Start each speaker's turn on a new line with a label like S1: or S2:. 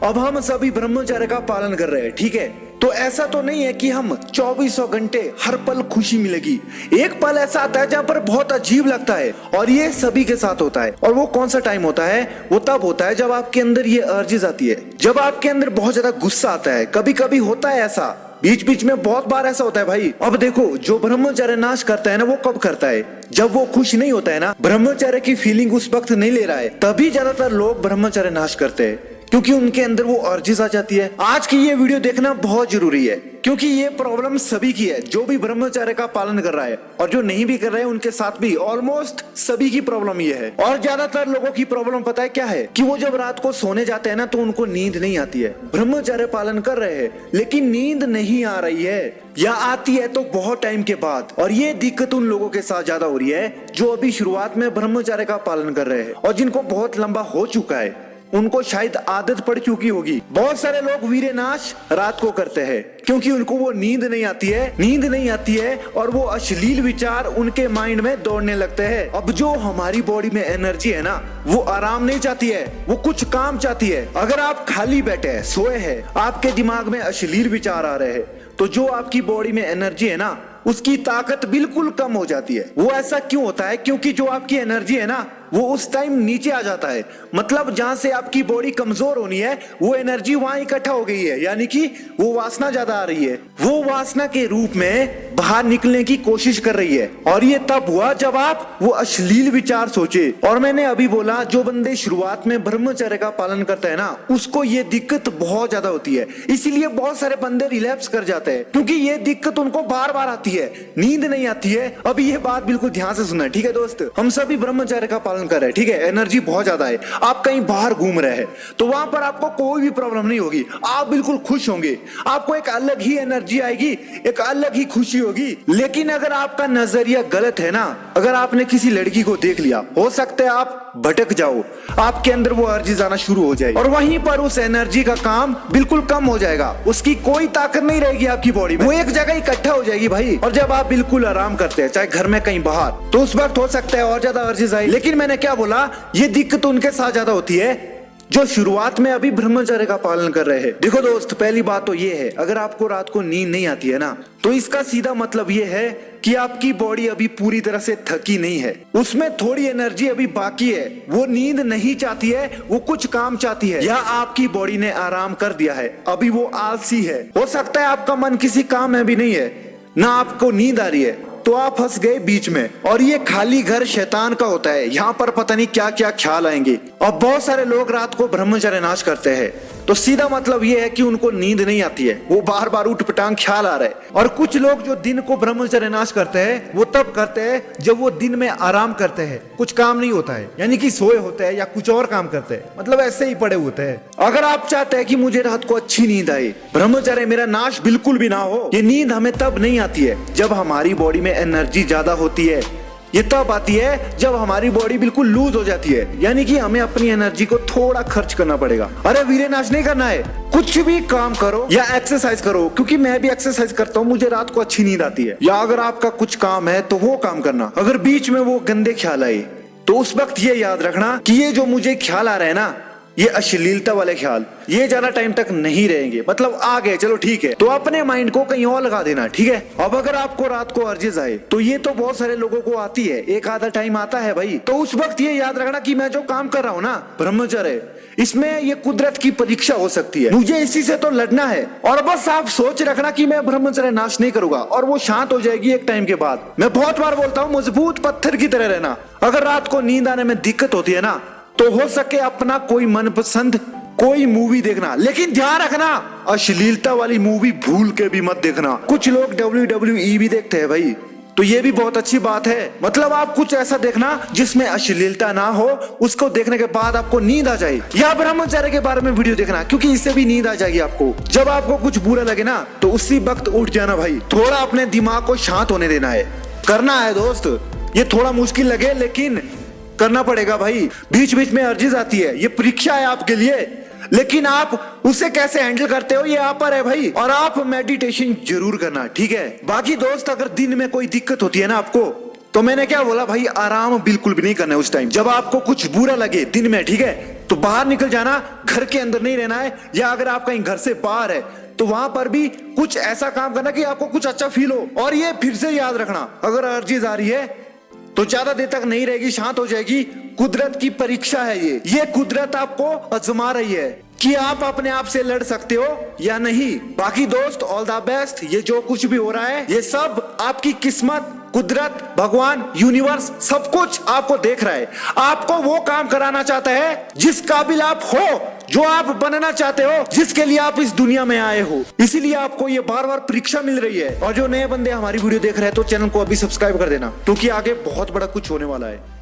S1: अब हम सभी ब्रह्मचर्य का पालन कर रहे हैं, ठीक है। तो ऐसा तो नहीं है कि हम 24 घंटे हर पल खुशी मिलेगी। एक पल ऐसा आता है जहाँ पर बहुत अजीब लगता है, और ये सभी के साथ होता है। और वो कौन सा टाइम होता है? वो तब होता है जब आपके अंदर ये अर्जेस आती है, जब आपके अंदर बहुत ज्यादा गुस्सा आता है। कभी कभी होता है ऐसा, बीच बीच में बहुत बार ऐसा होता है भाई। अब देखो, जो ब्रह्मचर्य नाश करता है ना, वो कब करता है? जब वो खुश नहीं होता है ना, ब्रह्मचर्य की फीलिंग उस वक्त नहीं ले रहा है, तभी ज्यादातर लोग ब्रह्मचर्य नाश करते हैं, क्योंकि उनके अंदर वो अर्जिस आ जाती है। आज की ये वीडियो देखना बहुत जरूरी है, क्योंकि ये प्रॉब्लम सभी की है, जो भी ब्रह्मचर्य का पालन कर रहा है और जो नहीं भी कर रहे हैं उनके साथ भी ऑलमोस्ट सभी की प्रॉब्लम ये है। और ज्यादातर लोगों की प्रॉब्लम पता है क्या है? कि वो जब रात को सोने जाते हैं ना, तो उनको नींद नहीं आती है। ब्रह्मचर्य पालन कर रहे हैं लेकिन नींद नहीं आ रही है, या आती है तो बहुत टाइम के बाद। और ये दिक्कत उन लोगों के साथ ज्यादा हो रही है जो अभी शुरुआत में ब्रह्मचर्य का पालन कर रहे हैं, और जिनको बहुत लंबा हो चुका है, उनको शायद आदत पड़ चुकी होगी। बहुत सारे लोग वीर्यनाश रात को करते हैं क्योंकि उनको वो नींद नहीं आती है और वो अश्लील विचार उनके माइंड में दौड़ने लगते हैं। अब जो हमारी बॉडी में एनर्जी है ना, वो आराम नहीं चाहती है, वो कुछ काम चाहती है। अगर आप खाली बैठे हैं, सोए हैं, आपके दिमाग में अश्लील विचार आ रहे हैं, तो जो आपकी बॉडी में एनर्जी है ना, उसकी ताकत बिल्कुल कम हो जाती है। वो ऐसा क्यों होता है? क्योंकि जो आपकी एनर्जी है ना, वो उस टाइम नीचे आ जाता है। मतलब जहां से आपकी बॉडी कमजोर होनी है, वो एनर्जी वहां इकट्ठा हो गई है, यानी कि वो वासना ज्यादा आ रही है। वो वासना के रूप में बाहर निकलने की कोशिश कर रही है, और ये तब हुआ जब आप वो अश्लील विचार सोचे। और मैंने अभी बोला, जो बंदे शुरुआत में ब्रह्मचर्य का पालन करते हैं ना, उसको ये दिक्कत बहुत ज्यादा होती है। इसीलिए बहुत सारे बंदे रिलैप्स कर जाते हैं, क्योंकि ये दिक्कत उनको बार बार आती है, नींद नहीं आती है। अभी ये बात बिल्कुल ध्यान से सुनना, ठीक है दोस्त। हम सभी ब्रह्मचर्य का पालन कर रहे हैं, ठीक है। एनर्जी बहुत ज्यादा है, आप कहीं बाहर घूम रहे हैं तो वहां पर आपको कोई भी प्रॉब्लम नहीं होगी, आप बिल्कुल खुश होंगे, आपको एक अलग ही एनर्जी आएगी, एक अलग ही खुशी होगी। लेकिन अगर आपका नजरिया गलत है ना, अगर आपने किसी लड़की को देख लिया, हो सकता है आप भटक जाओ, आपके अंदर वो एनर्जी आना शुरू हो जाए, और वहीं पर उस एनर्जी का काम बिल्कुल कम हो जाएगा, उसकी कोई ताकत नहीं रहेगी आपकी बॉडी में, वो एक जगह इकट्ठा हो जाएगी भाई। और जब आप बिल्कुल आराम करते हैं, चाहे घर में कहीं बाहर, तो उस वक्त हो सकता है और ज्यादा एनर्जी आए। लेकिन मैंने क्या बोला, ये दिक्कत उनके साथ ज्यादा होती है जो शुरुआत में अभी ब्रह्मचर्य का पालन कर रहे हैं। देखो दोस्त, पहली बात तो ये है, अगर आपको रात को नींद नहीं आती है ना, तो इसका सीधा मतलब ये है कि आपकी बॉडी अभी पूरी तरह से थकी नहीं है, उसमें थोड़ी एनर्जी अभी बाकी है, वो नींद नहीं चाहती है, वो कुछ काम चाहती है, या आपकी बॉडी ने आराम कर दिया है, अभी वो आलसी है। हो सकता है आपका मन किसी काम में भी नहीं है, ना आपको नींद आ रही है, तो आप फंस गए बीच में। और ये खाली घर शैतान का होता है, यहाँ पर पता नहीं क्या क्या ख्याल आएंगे। अब बहुत सारे लोग रात को ब्रह्मचर्य नाश करते हैं, तो सीधा मतलब ये है कि उनको नींद नहीं आती है, वो बार बार उठपटांग ख्याल आ रहे हैं। और कुछ लोग जो दिन को ब्रह्मचर्य नाश करते हैं, वो तब करते हैं जब वो दिन में आराम करते हैं, कुछ काम नहीं होता है, यानी कि सोए होते हैं या कुछ और काम करते हैं, मतलब ऐसे ही पड़े होते हैं। अगर आप चाहते हैं कि मुझे रात को अच्छी नींद आए, ब्रह्मचर्य मेरा नाश बिल्कुल भी ना हो, ये नींद हमें तब नहीं आती है जब हमारी बॉडी में एनर्जी ज्यादा होती है। ये तब आती है जब हमारी बॉडी बिल्कुल लूज हो जाती है, यानी कि हमें अपनी एनर्जी को थोड़ा खर्च करना पड़ेगा। अरे वीर्यनाश नहीं करना है, कुछ भी काम करो या एक्सरसाइज करो, क्योंकि मैं भी एक्सरसाइज करता हूँ, मुझे रात को अच्छी नींद आती है। या अगर आपका कुछ काम है तो वो काम करना। अगर बीच में वो गंदे ख्याल आए, तो उस वक्त ये याद रखना कि ये जो मुझे ख्याल आ रहे हैं ना, ये अश्लीलता वाले ख्याल, ये ज्यादा टाइम तक नहीं रहेंगे, मतलब आ गए, चलो ठीक है, तो अपने माइंड को कहीं और लगा देना, ठीक है। अब अगर आपको रात को अर्जेस आए, तो ये तो बहुत सारे लोगों को आती है, एक आधा टाइम आता है भाई, तो उस वक्त ये याद रखना कि मैं जो काम कर रहा हूँ ना, ब्रह्मचर्य, इसमें ये कुदरत की परीक्षा हो सकती है, मुझे इसी से तो लड़ना है। और बस आप सोच रखना कि मैं ब्रह्मचर्य नाश नहीं करूंगा, और वो शांत हो जाएगी एक टाइम के बाद। मैं बहुत बार बोलता हूँ, मजबूत पत्थर की तरह रहना। अगर रात को नींद आने में दिक्कत होती है ना, तो हो सके अपना कोई मनपसंद कोई मूवी देखना, लेकिन ध्यान रखना, अश्लीलता वाली मूवी भूल के भी मत देखना। कुछ लोग WWE भी देखते हैं भाई, तो ये भी बहुत अच्छी बात है। मतलब आप कुछ ऐसा देखना जिसमें अश्लीलता ना हो, उसको देखने के बाद आपको नींद आ जाए। या ब्रह्मचर्य के बारे में वीडियो देखना, क्योंकि इससे भी नींद आ जाएगी आपको। जब आपको कुछ बुरा लगे ना, तो उसी वक्त उठ जाना भाई, थोड़ा अपने दिमाग को शांत होने देना है, करना है दोस्त। ये थोड़ा मुश्किल लगे लेकिन करना पड़ेगा भाई। बीच बीच में अर्जिज आती है, ये परीक्षा है आपके लिए, लेकिन आप उसे कैसे हैंडल करते हो ये आप पर है भाई। और आप मेडिटेशन जरूर करना, ठीक है। बाकी दोस्त, अगर दिन में कोई दिक्कत होती है ना आपको, तो मैंने क्या बोला भाई, आराम बिल्कुल भी नहीं करना है उस टाइम जब आपको कुछ बुरा लगे दिन में, ठीक है। तो बाहर निकल जाना, घर के अंदर नहीं रहना है। या अगर आप कहीं घर से बाहर है तो वहां पर भी कुछ ऐसा काम करना कि आपको कुछ अच्छा फील हो। और ये फिर से याद रखना, अगर एलर्जीज आ रही है तो ज्यादा देर तक नहीं रहेगी, शांत हो जाएगी। कुदरत की परीक्षा है ये कुदरत आपको आजमा रही है कि आप अपने आप से लड़ सकते हो या नहीं। बाकी दोस्त, ऑल द बेस्ट। ये जो कुछ भी हो रहा है ये सब आपकी किस्मत, कुदरत, भगवान, यूनिवर्स सब कुछ आपको देख रहा है। आपको वो काम कराना चाहता है जिस काबिल आप हो, जो आप बनना चाहते हो, जिसके लिए आप इस दुनिया में आए हो। इसीलिए आपको ये बार बार परीक्षा मिल रही है। और जो नए बंदे हमारी वीडियो देख रहे हैं तो चैनल को अभी सब्सक्राइब कर देना, क्योंकि आगे बहुत बड़ा कुछ होने वाला है।